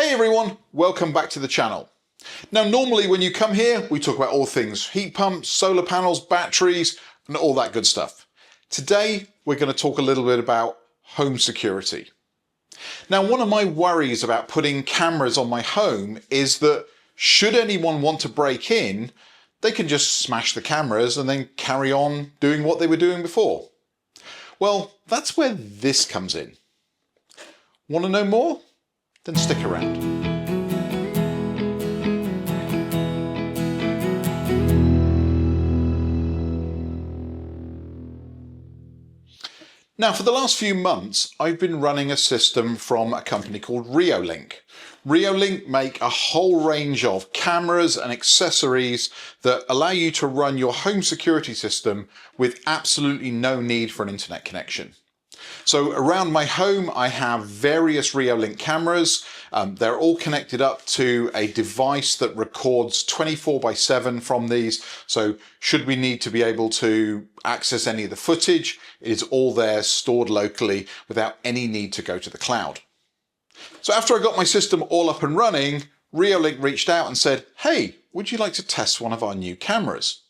Hey everyone, welcome back to the channel. Now normally when you come here we talk about all things heat pumps, solar panels, batteries and all that good stuff. Today we're going to talk a little bit about home security. Now one of my worries about putting cameras on my home is that should anyone want to break in, they can just smash the cameras and then carry on doing what they were doing before. Well, that's where this comes in. Want to know more? Then stick around. Now for the last few months I've been running a system from a company called Reolink. Reolink make a whole range of cameras and accessories that allow you to run your home security system with absolutely no need for an internet connection. So around my home I have various Reolink cameras. They're all connected up to a device that records 24/7 from these. So should we need to be able to access any of the footage, it is all there stored locally without any need to go to the cloud. So after I got my system all up and running, Reolink reached out and said, "Hey, would you like to test one of our new cameras?"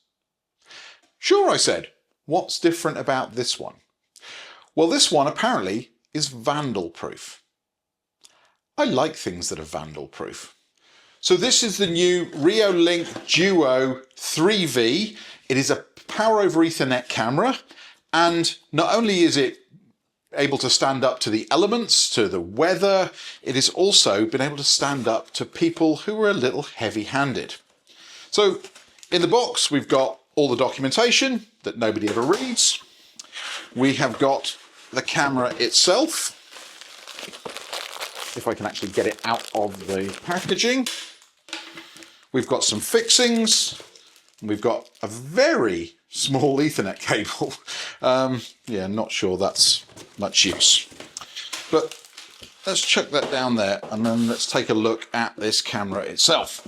Sure, I said. What's different about this one? Well, this one apparently is Vandal Proof. I like things that are Vandal Proof. So this is the new Reolink Duo 3V. It is a power over Ethernet camera, and not only is it able to stand up to the elements, to the weather, it has also been able to stand up to people who are a little heavy-handed. So in the box we've got all the documentation that nobody ever reads. We have got the camera itself, if I can actually get it out of the packaging. We've got some fixings, and we've got a very small Ethernet cable. Yeah, not sure that's much use. But let's chuck that down there and then let's take a look at this camera itself.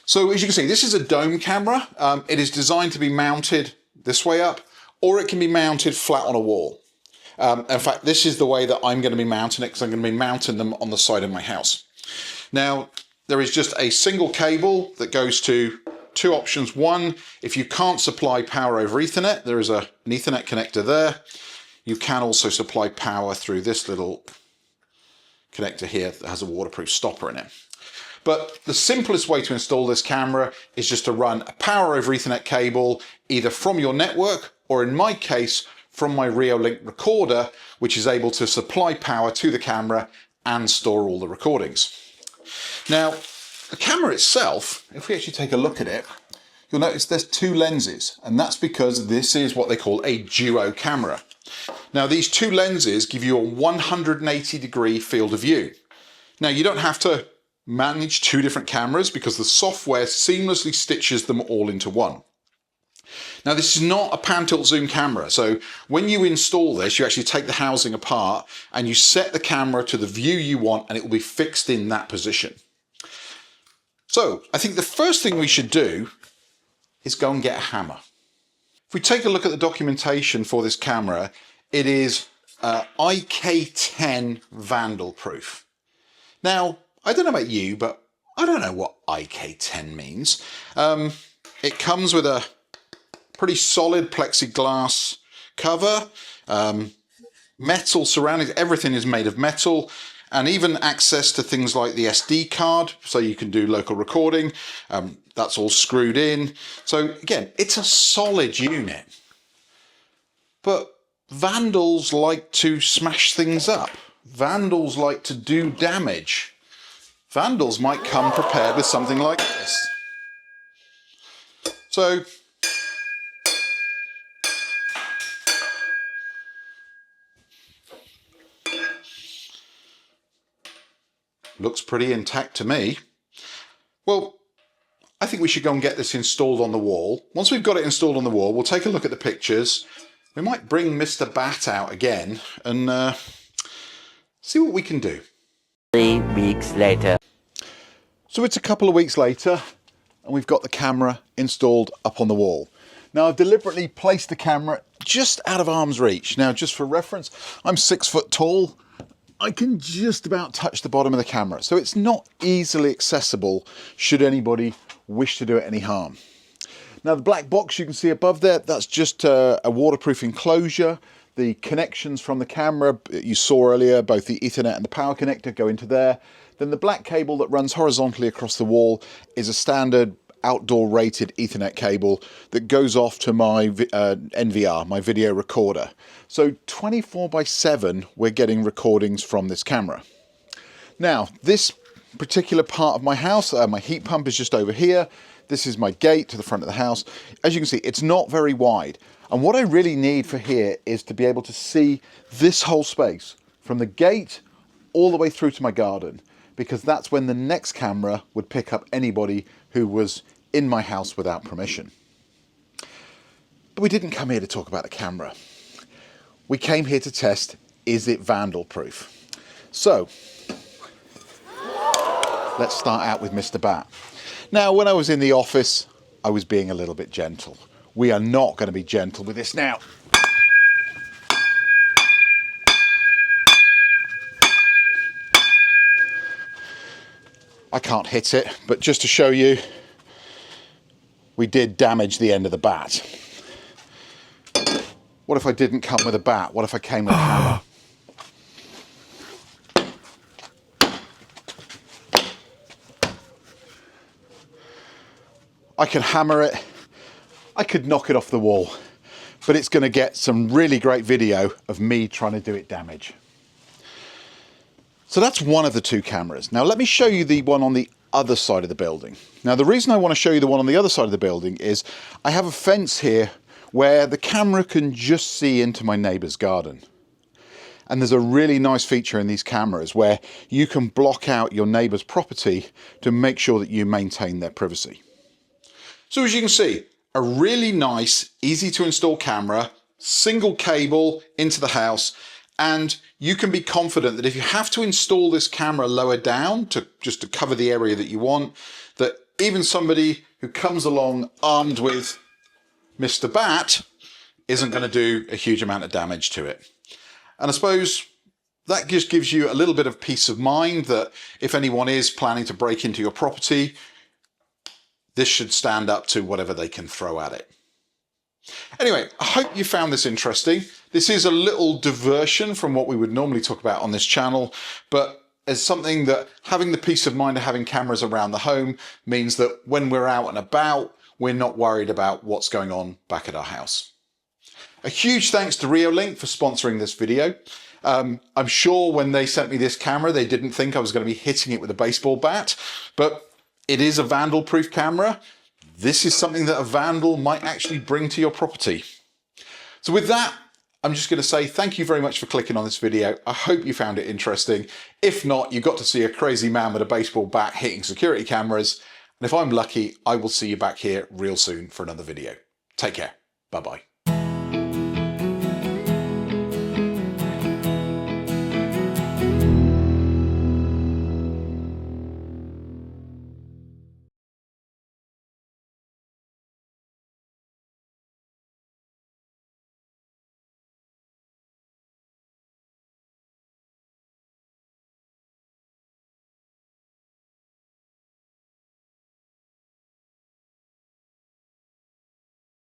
So as you can see, this is a dome camera. It is designed to be mounted this way up, or it can be mounted flat on a wall. In fact, this is the way that I'm going to be mounting it because I'm going to be mounting them on the side of my house. Now, there is just a single cable that goes to two options. One, if you can't supply power over Ethernet, there is an Ethernet connector there. You can also supply power through this little connector here that has a waterproof stopper in it. But the simplest way to install this camera is just to run a power over Ethernet cable, either from your network or in my case, from my Reolink recorder, which is able to supply power to the camera and store all the recordings. Now, the camera itself, if we actually take a look at it, you'll notice there's two lenses, and that's because this is what they call a duo camera. Now, these two lenses give you a 180-degree field of view. Now, you don't have to manage two different cameras because the software seamlessly stitches them all into one. Now this is not a pan tilt zoom camera, so when you install this you actually take the housing apart and you set the camera to the view you want and it will be fixed in that position. So I think the first thing we should do is go and get a hammer. If we take a look at the documentation for this camera, it is IK10 Vandal Proof. Now I don't know about you, but I don't know what IK10 means. It comes with a pretty solid plexiglass cover, metal surrounding, everything is made of metal, and even access to things like the SD card, so you can do local recording. That's all screwed in. So again, it's a solid unit. But vandals like to smash things up. Vandals like to do damage. Vandals might come prepared with something like this. So looks pretty intact to me. Well, I think we should go and get this installed on the wall. Once we've got it installed on the wall, we'll take a look at the pictures. We might bring Mr. Bat out again and see what we can do. 3 weeks later. So it's a couple of weeks later and we've got the camera installed up on the wall. Now I've deliberately placed the camera just out of arm's reach. Now just for reference, I'm 6 foot tall I can just about touch the bottom of the camera. So it's not easily accessible should anybody wish to do it any harm. Now the black box you can see above there, that's just a waterproof enclosure. The connections from the camera you saw earlier, both the Ethernet and the power connector go into there. Then the black cable that runs horizontally across the wall is a standard outdoor rated Ethernet cable that goes off to my NVR, my video recorder. So 24/7 we're getting recordings from this camera. Now this particular part of my house, my heat pump is just over here. This is my gate to the front of the house. As you can see, it's not very wide. And what I really need for here is to be able to see this whole space from the gate all the way through to my garden, because that's when the next camera would pick up anybody who was in my house without permission. But we didn't come here to talk about the camera. We came here to test, is it vandal proof? So, let's start out with Mr. Bat. Now, when I was in the office, I was being a little bit gentle. We are not going to be gentle with this now. I can't hit it, but just to show you, we did damage the end of the bat. What if I didn't come with a bat? What if I came with a hammer? I can hammer it. I could knock it off the wall, but it's going to get some really great video of me trying to do it damage. So that's one of the two cameras. Now let me show you the one on the other side of the building. Now the reason I want to show you the one on the other side of the building is I have a fence here where the camera can just see into my neighbour's garden. And there's a really nice feature in these cameras where you can block out your neighbour's property to make sure that you maintain their privacy. So as you can see, a really nice, easy to install camera, single cable into the house, and you can be confident that if you have to install this camera lower down just to cover the area that you want, that even somebody who comes along armed with Mr. Bat isn't going to do a huge amount of damage to it. And I suppose that just gives you a little bit of peace of mind that if anyone is planning to break into your property, this should stand up to whatever they can throw at it. Anyway, I hope you found this interesting. This is a little diversion from what we would normally talk about on this channel, but as something that having the peace of mind of having cameras around the home means that when we're out and about, we're not worried about what's going on back at our house. A huge thanks to Reolink for sponsoring this video. I'm sure when they sent me this camera, they didn't think I was going to be hitting it with a baseball bat, but it is a vandal proof camera. This is something that a vandal might actually bring to your property. So with that, I'm just going to say thank you very much for clicking on this video. I hope you found it interesting. If not, you got to see a crazy man with a baseball bat hitting security cameras. And if I'm lucky, I will see you back here real soon for another video. Take care. Bye-bye.